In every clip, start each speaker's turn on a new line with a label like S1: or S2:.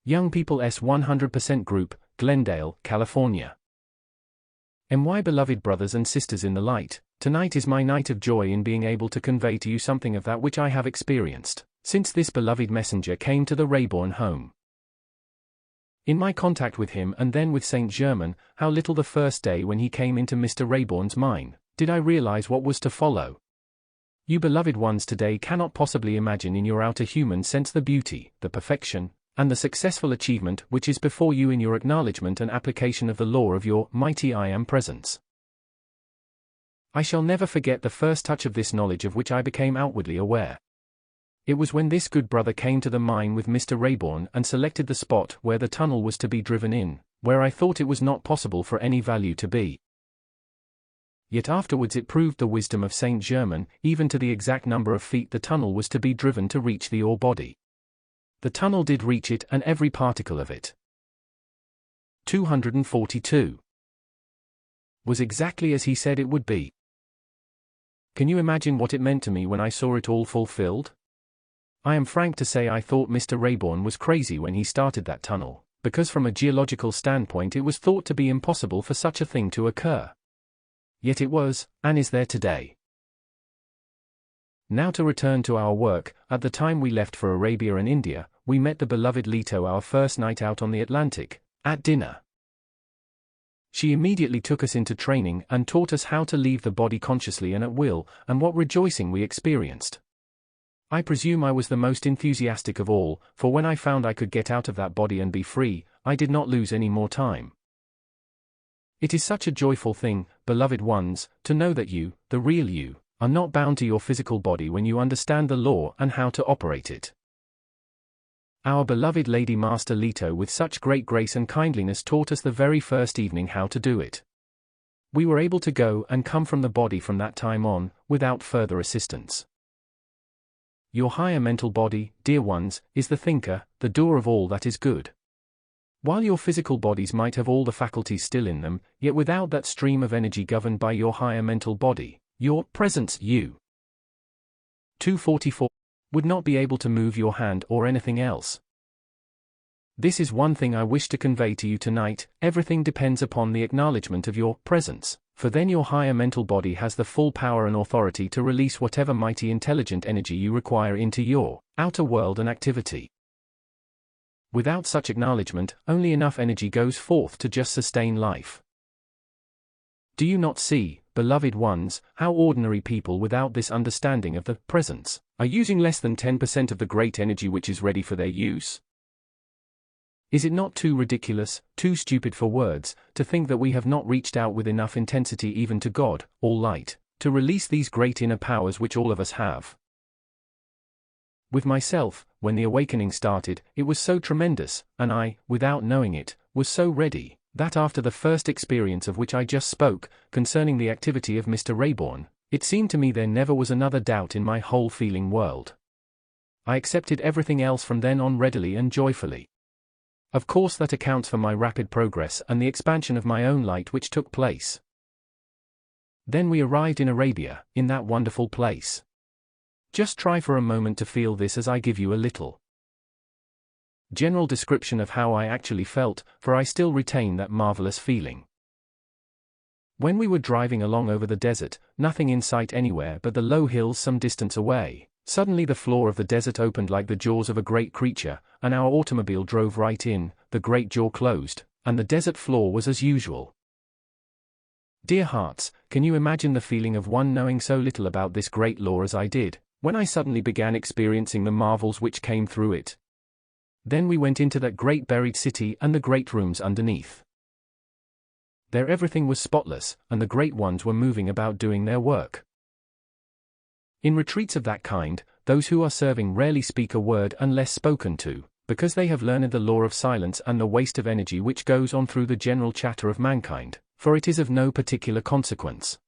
S1: Young People's 100% Group, Glendale, California. My beloved brothers and sisters in the light, tonight is my night of joy in being able to convey to you something of that which I have experienced, since this beloved messenger came to the Rayborn home. In my contact with him and then with Saint Germain, how little the first day when he came into Mr. Rayborn's mind, did I realize what was to follow. You beloved ones today cannot possibly imagine in your outer human sense the beauty, the perfection, and the successful achievement which is before you in your acknowledgement and application of the law of your mighty I Am presence. I shall never forget the first touch of this knowledge of which I became outwardly aware. It was when this good brother came to the mine with Mr. Rayborn and selected the spot where the tunnel was to be driven in, where I thought it was not possible for any value to be. Yet afterwards it proved the wisdom of Saint Germain, even to the exact number of feet the tunnel was to be driven to reach the ore body. The tunnel did reach it and every particle of it. 242. Was exactly as he said it would be. Can you imagine what it meant to me when I saw it all fulfilled? I am frank to say I thought Mr. Rayborn was crazy when he started that tunnel, because from a geological standpoint it was thought to be impossible for such a thing to occur. Yet it was, and is there today. Now to return to our work, at the time we left for Arabia and India, we met the beloved Leto our first night out on the Atlantic, at dinner. She immediately took us into training and taught us how to leave the body consciously and at will, and what rejoicing we experienced. I presume I was the most enthusiastic of all, for when I found I could get out of that body and be free, I did not lose any more time. It is such a joyful thing, beloved ones, to know that you, the real you, are not bound to your physical body when you understand the law and how to operate it. Our beloved Lady Master Leto with such great grace and kindliness taught us the very first evening how to do it. We were able to go and come from the body from that time on, without further assistance. Your higher mental body, dear ones, is the thinker, the doer of all that is good. While your physical bodies might have all the faculties still in them, yet without that stream of energy governed by your higher mental body, your presence you 244 would not be able to move your hand or anything else. This is one thing I wish to convey to you tonight: everything depends upon the acknowledgement of your presence, for then your higher mental body has the full power and authority to release whatever mighty intelligent energy you require into your outer world and activity. Without such acknowledgement, only enough energy goes forth to just sustain life. Do you not see, beloved ones, how ordinary people without this understanding of the presence are using less than 10% of the great energy which is ready for their use? Is it not too ridiculous, too stupid for words, to think that we have not reached out with enough intensity even to God, all light, to release these great inner powers which all of us have? With myself, when the awakening started, it was so tremendous, and I, without knowing it, was so ready, that after the first experience of which I just spoke, concerning the activity of Mr. Rayborn, it seemed to me there never was another doubt in my whole feeling world. I accepted everything else from then on readily and joyfully. Of course that accounts for my rapid progress and the expansion of my own light which took place. Then we arrived in Arabia, in that wonderful place. Just try for a moment to feel this as I give you a little general description of how I actually felt, for I still retain that marvelous feeling. When we were driving along over the desert, nothing in sight anywhere but the low hills some distance away, suddenly the floor of the desert opened like the jaws of a great creature, and our automobile drove right in, the great jaw closed, and the desert floor was as usual. Dear hearts, can you imagine the feeling of one knowing so little about this great law as I did, when I suddenly began experiencing the marvels which came through it? Then we went into that great buried city and the great rooms underneath. There everything was spotless, and the great ones were moving about doing their work. In retreats of that kind, those who are serving rarely speak a word unless spoken to, because they have learned the law of silence and the waste of energy which goes on through the general chatter of mankind, for it is of no particular consequence.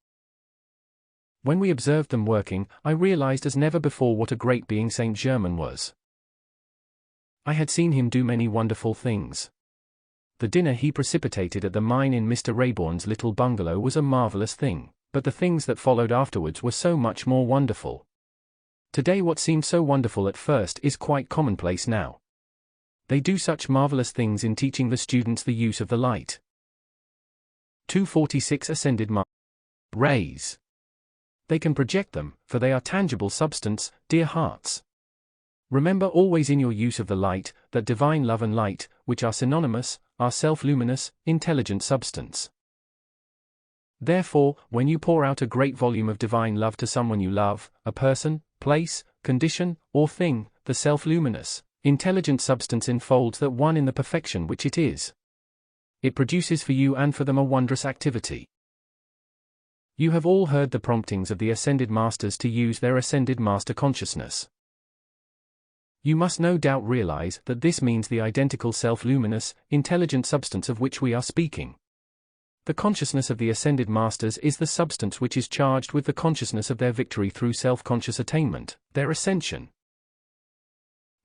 S1: When we observed them working, I realized as never before what a great being Saint Germain was. I had seen him do many wonderful things. The dinner he precipitated at the mine in Mr. Rayborn's little bungalow was a marvelous thing, but the things that followed afterwards were so much more wonderful. Today what seemed so wonderful at first is quite commonplace now. They do such marvelous things in teaching the students the use of the light. 246 Ascended rays. They can project them, for they are tangible substance, dear hearts. Remember always in your use of the light, that divine love and light, which are synonymous, are self-luminous, intelligent substance. Therefore, when you pour out a great volume of divine love to someone you love, a person, place, condition, or thing, the self-luminous, intelligent substance enfolds that one in the perfection which it is. It produces for you and for them a wondrous activity. You have all heard the promptings of the Ascended Masters to use their Ascended Master consciousness. You must no doubt realize that this means the identical self-luminous, intelligent substance of which we are speaking. The consciousness of the Ascended Masters is the substance which is charged with the consciousness of their victory through self-conscious attainment, their ascension.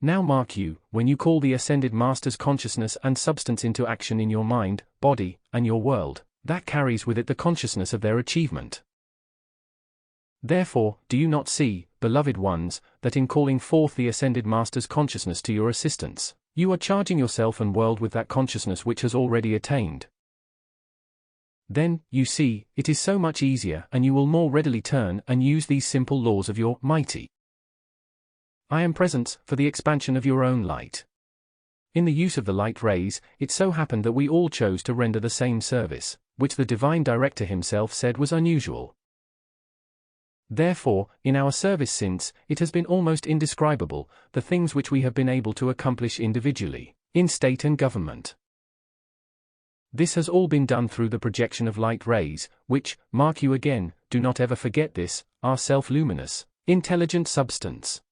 S1: Now mark you, when you call the Ascended Masters' consciousness and substance into action in your mind, body, and your world, that carries with it the consciousness of their achievement. Therefore, do you not see, beloved ones, that in calling forth the Ascended Master's consciousness to your assistance, you are charging yourself and world with that consciousness which has already attained? Then, you see, it is so much easier and you will more readily turn and use these simple laws of your mighty I am presence for the expansion of your own light. In the use of the light rays, it so happened that we all chose to render the same service, which the Divine Director himself said was unusual. Therefore, in our service since, it has been almost indescribable, the things which we have been able to accomplish individually, in state and government. This has all been done through the projection of light rays, which, mark you again, do not ever forget this, are self-luminous, intelligent substance.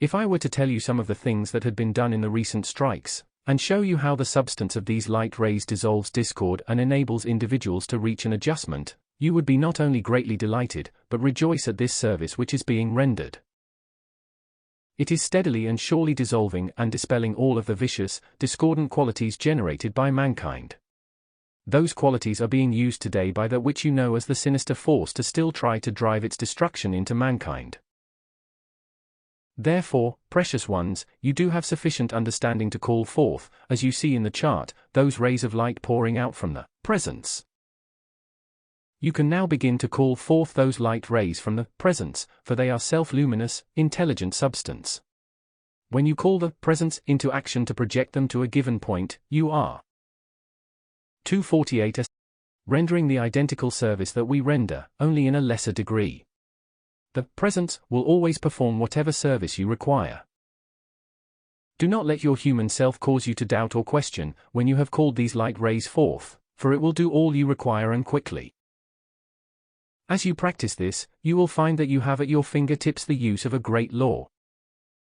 S1: If I were to tell you some of the things that had been done in the recent strikes, and show you how the substance of these light rays dissolves discord and enables individuals to reach an adjustment, you would be not only greatly delighted, but rejoice at this service which is being rendered. It is steadily and surely dissolving and dispelling all of the vicious, discordant qualities generated by mankind. Those qualities are being used today by that which you know as the sinister force to still try to drive its destruction into mankind. Therefore, precious ones, you do have sufficient understanding to call forth, as you see in the chart, those rays of light pouring out from the presence. You can now begin to call forth those light rays from the presence, for they are self-luminous, intelligent substance. When you call the presence into action to project them to a given point, you are 248 rendering the identical service that we render, only in a lesser degree. The presence will always perform whatever service you require. Do not let your human self cause you to doubt or question when you have called these light rays forth, for it will do all you require and quickly. As you practice this, you will find that you have at your fingertips the use of a great law.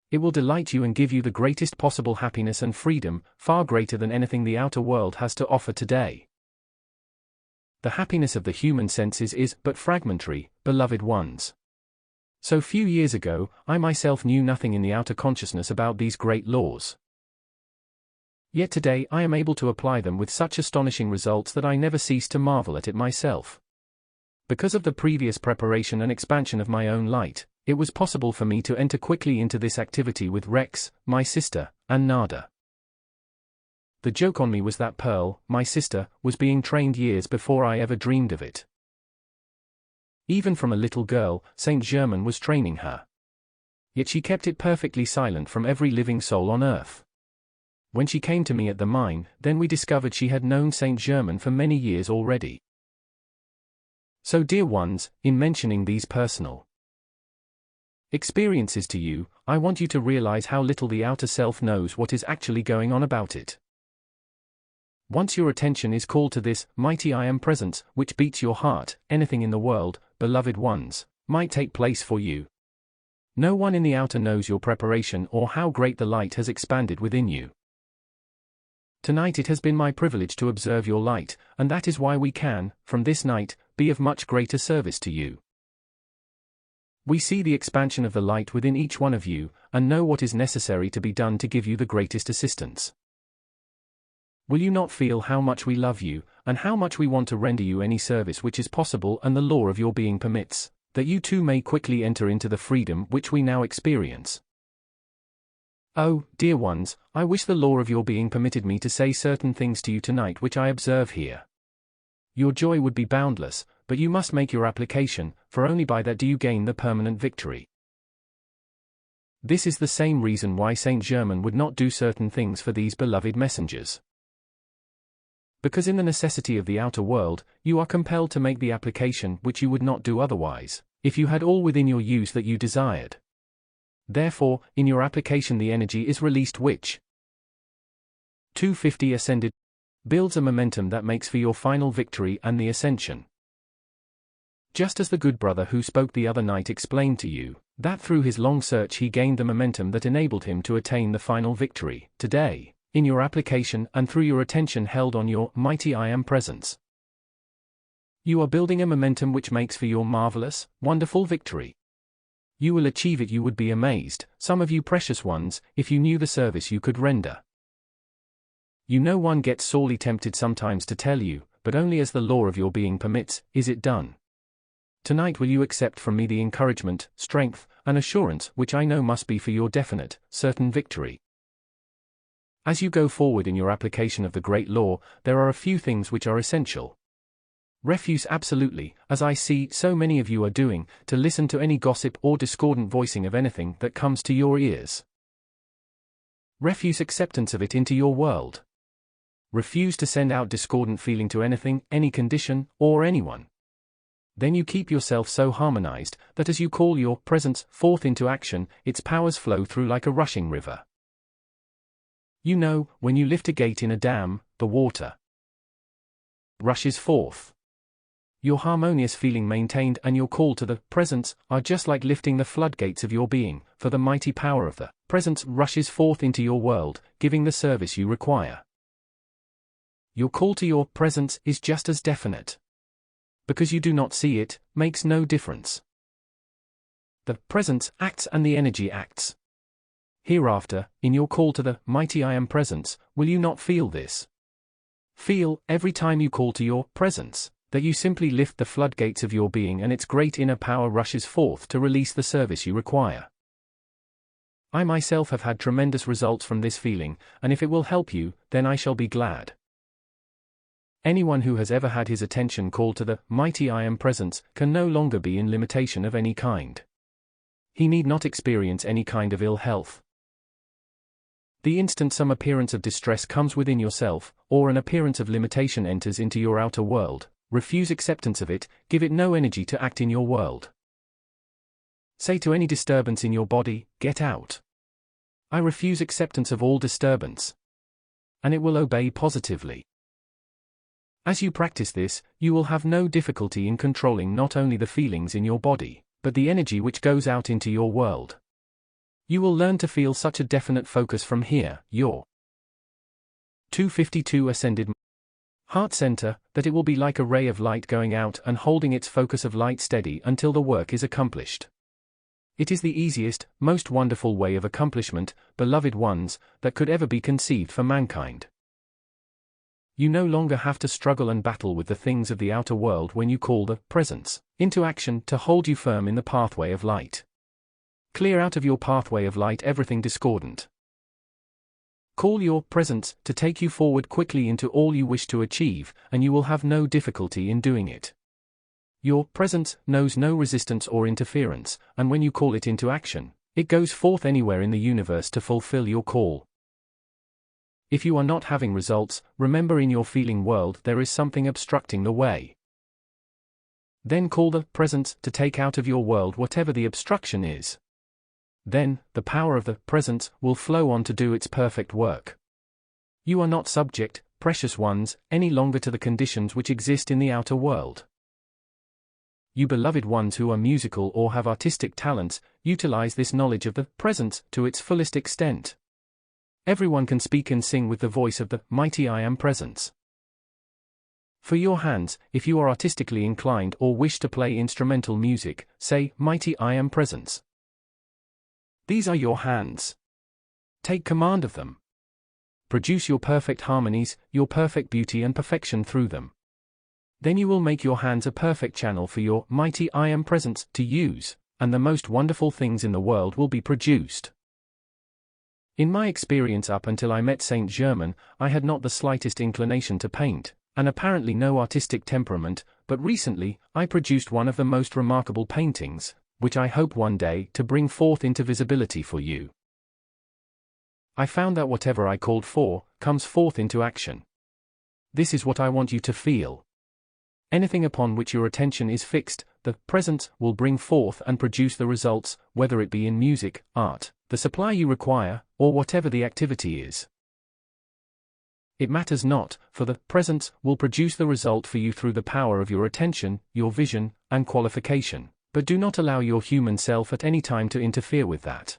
S1: It will delight you and give you the greatest possible happiness and freedom, far greater than anything the outer world has to offer today. The happiness of the human senses is but fragmentary, beloved ones. So few years ago, I myself knew nothing in the outer consciousness about these great laws. Yet today I am able to apply them with such astonishing results that I never cease to marvel at it myself. Because of the previous preparation and expansion of my own light, it was possible for me to enter quickly into this activity with Rex, my sister, and Nada. The joke on me was that Pearl, my sister, was being trained years before I ever dreamed of it. Even from a little girl, Saint Germain was training her. Yet she kept it perfectly silent from every living soul on earth. When she came to me at the mine, then we discovered she had known Saint Germain for many years already. So dear ones, in mentioning these personal experiences to you, I want you to realize how little the outer self knows what is actually going on about it. Once your attention is called to this mighty I am presence, which beats your heart, anything in the world, beloved ones, might take place for you. No one in the outer knows your preparation or how great the light has expanded within you. Tonight it has been my privilege to observe your light, and that is why we can, from this night, be of much greater service to you. We see the expansion of the light within each one of you, and know what is necessary to be done to give you the greatest assistance. Will you not feel how much we love you, and how much we want to render you any service which is possible and the law of your being permits, that you too may quickly enter into the freedom which we now experience? Oh, dear ones, I wish the law of your being permitted me to say certain things to you tonight which I observe here. Your joy would be boundless, but you must make your application, for only by that do you gain the permanent victory. This is the same reason why Saint Germain would not do certain things for these beloved messengers. Because in the necessity of the outer world, you are compelled to make the application which you would not do otherwise, if you had all within your use that you desired. Therefore, in your application the energy is released which 250 ascended builds a momentum that makes for your final victory and the ascension. Just as the good brother who spoke the other night explained to you, that through his long search he gained the momentum that enabled him to attain the final victory, today, in your application and through your attention held on your mighty I Am presence. You are building a momentum which makes for your marvelous, wonderful victory. You will achieve it. You would be amazed, some of you precious ones, if you knew the service you could render. You know one gets sorely tempted sometimes to tell you, but only as the law of your being permits, is it done. Tonight will you accept from me the encouragement, strength, and assurance which I know must be for your definite, certain victory. As you go forward in your application of the great law, there are a few things which are essential. Refuse absolutely, as I see so many of you are doing, to listen to any gossip or discordant voicing of anything that comes to your ears. Refuse acceptance of it into your world. Refuse to send out discordant feeling to anything, any condition, or anyone. Then you keep yourself so harmonized, that as you call your presence forth into action, its powers flow through like a rushing river. You know, when you lift a gate in a dam, the water rushes forth. Your harmonious feeling maintained and your call to the presence are just like lifting the floodgates of your being, for the mighty power of the presence rushes forth into your world, giving the service you require. Your call to your presence is just as definite. Because you do not see it, makes no difference. The presence acts and the energy acts. Hereafter, in your call to the mighty I Am presence, will you not feel this? Feel, every time you call to your presence, that you simply lift the floodgates of your being and its great inner power rushes forth to release the service you require. I myself have had tremendous results from this feeling, and if it will help you, then I shall be glad. Anyone who has ever had his attention called to the mighty I Am presence can no longer be in limitation of any kind. He need not experience any kind of ill health. The instant some appearance of distress comes within yourself, or an appearance of limitation enters into your outer world, refuse acceptance of it, give it no energy to act in your world. Say to any disturbance in your body, get out. I refuse acceptance of all disturbance. And it will obey positively. As you practice this, you will have no difficulty in controlling not only the feelings in your body, but the energy which goes out into your world. You will learn to feel such a definite focus from here, your 252 ascended heart center, that it will be like a ray of light going out and holding its focus of light steady until the work is accomplished. It is the easiest, most wonderful way of accomplishment, beloved ones, that could ever be conceived for mankind. You no longer have to struggle and battle with the things of the outer world when you call the presence into action to hold you firm in the pathway of light. Clear out of your pathway of light everything discordant. Call your presence to take you forward quickly into all you wish to achieve, and you will have no difficulty in doing it. Your presence knows no resistance or interference, and when you call it into action, it goes forth anywhere in the universe to fulfill your call. If you are not having results, remember in your feeling world there is something obstructing the way. Then call the presence to take out of your world whatever the obstruction is. Then, the power of the presence will flow on to do its perfect work. You are not subject, precious ones, any longer to the conditions which exist in the outer world. You beloved ones who are musical or have artistic talents, utilize this knowledge of the presence to its fullest extent. Everyone can speak and sing with the voice of the mighty I Am presence. For your hands, if you are artistically inclined or wish to play instrumental music, say, mighty I Am presence. These are your hands. Take command of them. Produce your perfect harmonies, your perfect beauty and perfection through them. Then you will make your hands a perfect channel for your mighty I Am presence to use, and the most wonderful things in the world will be produced. In my experience up until I met Saint Germain, I had not the slightest inclination to paint, and apparently no artistic temperament, but recently, I produced one of the most remarkable paintings, which I hope one day to bring forth into visibility for you. I found that whatever I called for, comes forth into action. This is what I want you to feel. Anything upon which your attention is fixed, the presence will bring forth and produce the results, whether it be in music, art, the supply you require, or whatever the activity is. It matters not, for the presence will produce the result for you through the power of your attention, your vision, and qualification, but do not allow your human self at any time to interfere with that.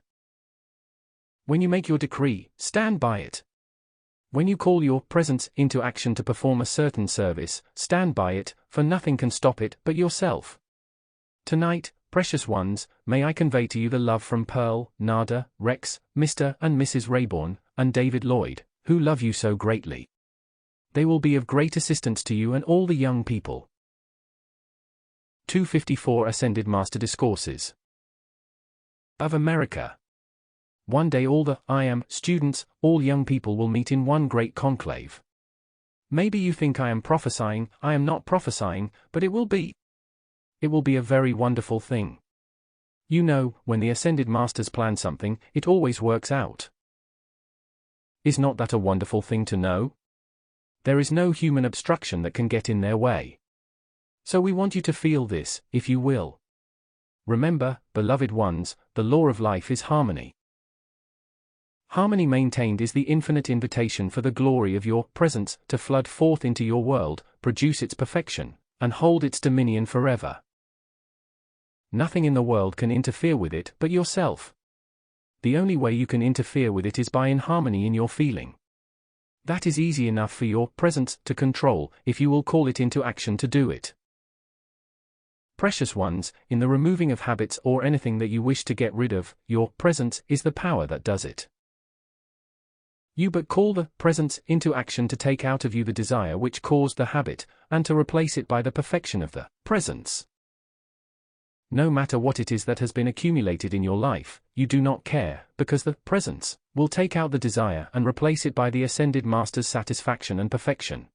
S1: When you make your decree, stand by it. When you call your presence into action to perform a certain service, stand by it, for nothing can stop it but yourself. Tonight, precious ones, may I convey to you the love from Pearl, Nada, Rex, Mr. and Mrs. Rayborn, and David Lloyd, who love you so greatly. They will be of great assistance to you and all the young people. 254 Ascended Master Discourses of America. One day all the I am students, all young people will meet in one great conclave. Maybe you think I am prophesying, I am not prophesying, but it will be. It will be a very wonderful thing. You know, when the Ascended Masters plan something, it always works out. Is not that a wonderful thing to know? There is no human obstruction that can get in their way. So we want you to feel this, if you will. Remember, beloved ones, the law of life is harmony. Harmony maintained is the infinite invitation for the glory of your presence to flood forth into your world, produce its perfection, and hold its dominion forever. Nothing in the world can interfere with it but yourself. The only way you can interfere with it is by inharmony in your feeling. That is easy enough for your presence to control, if you will call it into action to do it. Precious ones, in the removing of habits or anything that you wish to get rid of, your presence is the power that does it. You but call the presence into action to take out of you the desire which caused the habit, and to replace it by the perfection of the presence. No matter what it is that has been accumulated in your life, you do not care, because the presence will take out the desire and replace it by the Ascended Master's satisfaction and perfection.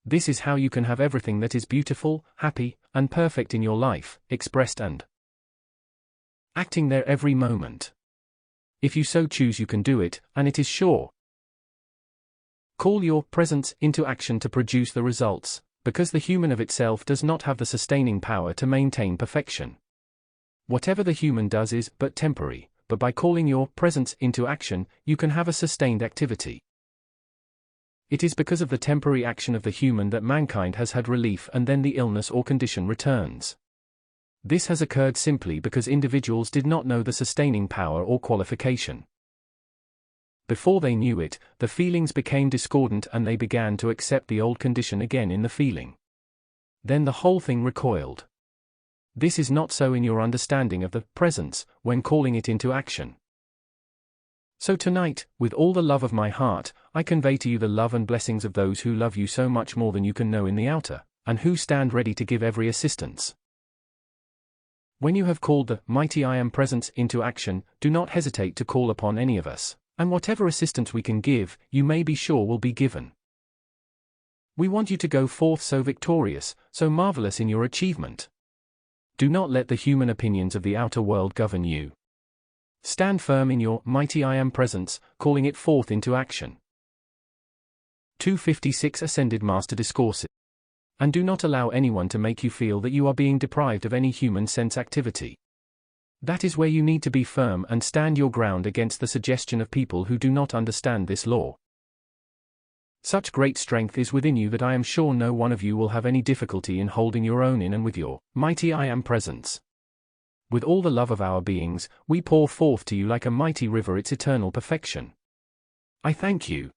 S1: This is how you can have everything that is beautiful, happy, and perfect in your life, expressed and acting there every moment. If you so choose you can do it, and it is sure. Call your presence into action to produce the results, because the human of itself does not have the sustaining power to maintain perfection. Whatever the human does is but temporary, but by calling your presence into action, you can have a sustained activity. It is because of the temporary action of the human that mankind has had relief and then the illness or condition returns. This has occurred simply because individuals did not know the sustaining power or qualification. Before they knew it, the feelings became discordant and they began to accept the old condition again in the feeling. Then the whole thing recoiled. This is not so in your understanding of the presence, when calling it into action. So tonight, with all the love of my heart, I convey to you the love and blessings of those who love you so much more than you can know in the outer, and who stand ready to give every assistance. When you have called the mighty I Am Presence into action, do not hesitate to call upon any of us, and whatever assistance we can give, you may be sure will be given. We want you to go forth so victorious, so marvelous in your achievement. Do not let the human opinions of the outer world govern you. Stand firm in your mighty I Am Presence, calling it forth into action. 256 Ascended Master Discourses. And do not allow anyone to make you feel that you are being deprived of any human sense activity. That is where you need to be firm and stand your ground against the suggestion of people who do not understand this law. Such great strength is within you that I am sure no one of you will have any difficulty in holding your own in and with your mighty I Am Presence. With all the love of our beings, we pour forth to you like a mighty river its eternal perfection. I thank you.